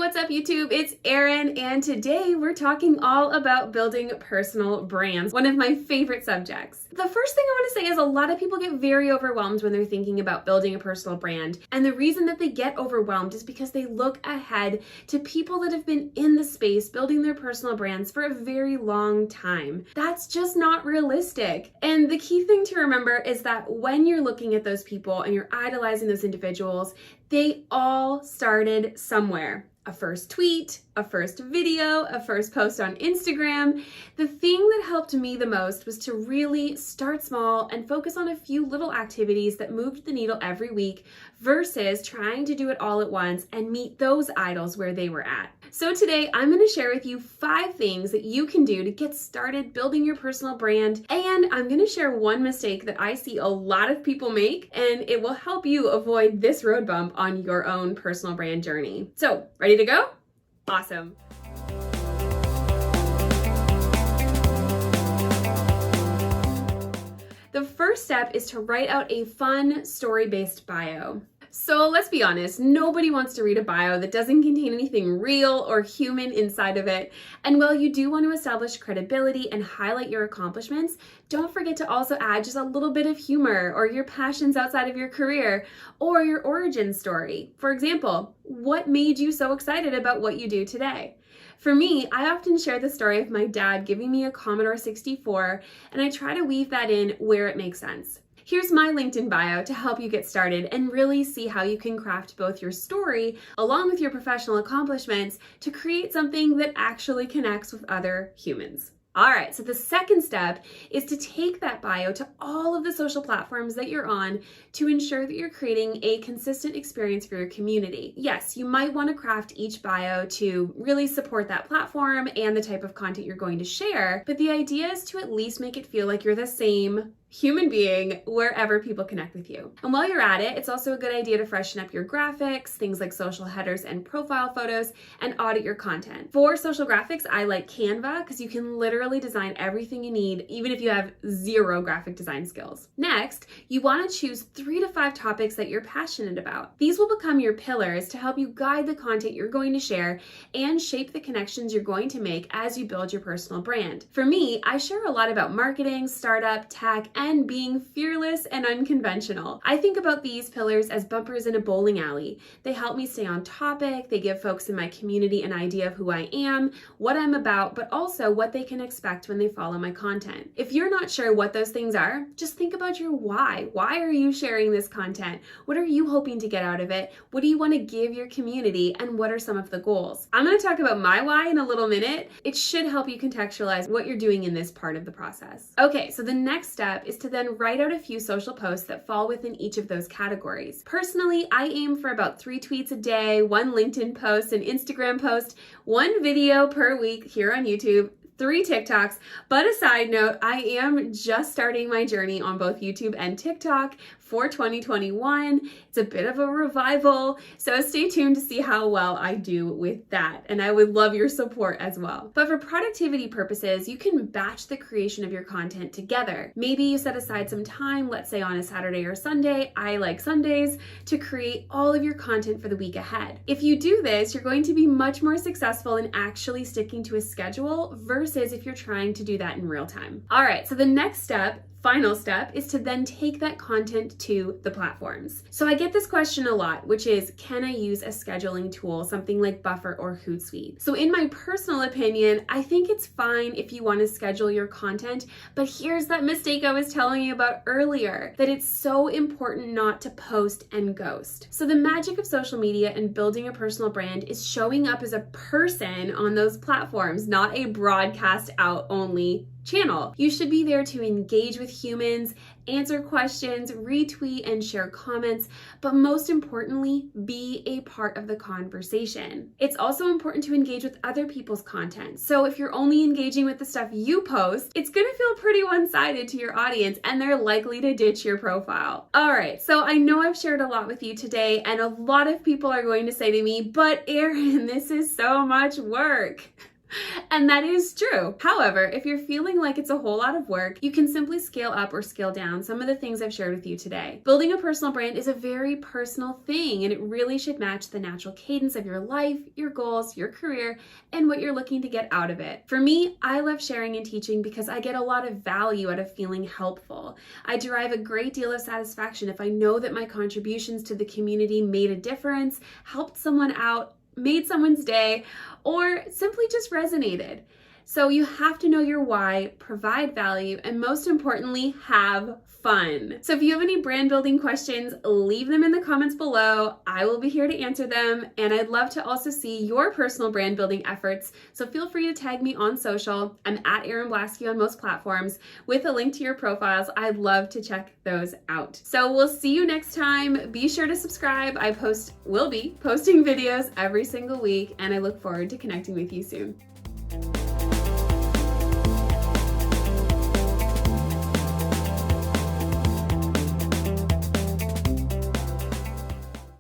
what's up YouTube? It's Erin, and today we're talking all about building personal brands, one of my favorite subjects. The first thing I want to say is a lot of people get very overwhelmed when they're thinking about building a personal brand, and the reason that they get overwhelmed is because they look ahead to people that have been in the space building their personal brands for a very long time. That's just not realistic. And the key thing to remember is that when you're looking at those people and you're idolizing those individuals, they all started somewhere. A first tweet, a first video, a first post on Instagram. The thing that helped me the most was to really start small and focus on a few little activities that moved the needle every week versus trying to do it all at once and meet those idols where they were at. So today I'm going to share with you 5 things that you can do to get started building your personal brand, and I'm going to share one mistake that I see a lot of people make, and it will help you avoid this road bump on your own personal brand journey. So, ready to go? Awesome. The first step is to write out a fun story-based bio. So let's be honest, nobody wants to read a bio that doesn't contain anything real or human inside of it. And while you do want to establish credibility and highlight your accomplishments, don't forget to also add just a little bit of humor or your passions outside of your career or your origin story. For example, what made you so excited about what you do today? For me, I often share the story of my dad giving me a Commodore 64, and I try to weave that in where it makes sense. Here's my LinkedIn bio to help you get started and really see how you can craft both your story along with your professional accomplishments to create something that actually connects with other humans. All right, so the second step is to take that bio to all of the social platforms that you're on to ensure that you're creating a consistent experience for your community. Yes, you might want to craft each bio to really support that platform and the type of content you're going to share, but the idea is to at least make it feel like you're the same human being wherever people connect with you. And while you're at it, it's also a good idea to freshen up your graphics, things like social headers and profile photos, and audit your content. For social graphics, I like Canva because you can literally design everything you need, even if you have 0 graphic design skills. Next, you want to choose 3 to 5 topics that you're passionate about. These will become your pillars to help you guide the content you're going to share and shape the connections you're going to make as you build your personal brand. For me, I share a lot about marketing, startup, tech, and being fearless and unconventional. I think about these pillars as bumpers in a bowling alley. They help me stay on topic, they give folks in my community an idea of who I am, what I'm about, but also what they can expect when they follow my content. If you're not sure what those things are, just think about your why. Why are you sharing this content? What are you hoping to get out of it? What do you want to give your community? And what are some of the goals? I'm going to talk about my why in a little minute. It should help you contextualize what you're doing in this part of the process. Okay, so the next step is to then write out a few social posts that fall within each of those categories. Personally, I aim for about 3 tweets a day, 1 LinkedIn post, an Instagram post, 1 video per week here on YouTube, 3 TikToks, but a side note, I am just starting my journey on both YouTube and TikTok for 2021. It's a bit of a revival, so stay tuned to see how well I do with that, and I would love your support as well. But for productivity purposes, you can batch the creation of your content together. Maybe you set aside some time, let's say on a Saturday or Sunday, I like Sundays, to create all of your content for the week ahead. If you do this, you're going to be much more successful in actually sticking to a schedule versus if you're trying to do that in real time. All right, so the next step, final step, is to then take that content to the platforms. So I get this question a lot, which is, can I use a scheduling tool, something like Buffer or Hootsuite? So in my personal opinion, I think it's fine if you want to schedule your content, but here's that mistake I was telling you about earlier, that it's so important not to post and ghost. So the magic of social media and building a personal brand is showing up as a person on those platforms, not a broadcast out only channel. You should be there to engage with humans, answer questions, retweet and share comments, but most importantly, be a part of the conversation. It's also important to engage with other people's content. So if you're only engaging with the stuff you post, it's gonna feel pretty one-sided to your audience and they're likely to ditch your profile. All right, so I know I've shared a lot with you today and a lot of people are going to say to me, but Erin, this is so much work. And that is true. However, if you're feeling like it's a whole lot of work, you can simply scale up or scale down some of the things I've shared with you today. Building a personal brand is a very personal thing, and it really should match the natural cadence of your life, your goals, your career, and what you're looking to get out of it. For me, I love sharing and teaching because I get a lot of value out of feeling helpful. I derive a great deal of satisfaction if I know that my contributions to the community made a difference, helped someone out, made someone's day, or simply just resonated. So you have to know your why, provide value, and most importantly, have fun. So if you have any brand building questions, leave them in the comments below. I will be here to answer them, and I'd love to also see your personal brand building efforts. So feel free to tag me on social. I'm at Erin Blaskie on most platforms with a link to your profiles. I'd love to check those out. So we'll see you next time. Be sure to subscribe. I will be posting videos every single week, and I look forward to connecting with you soon.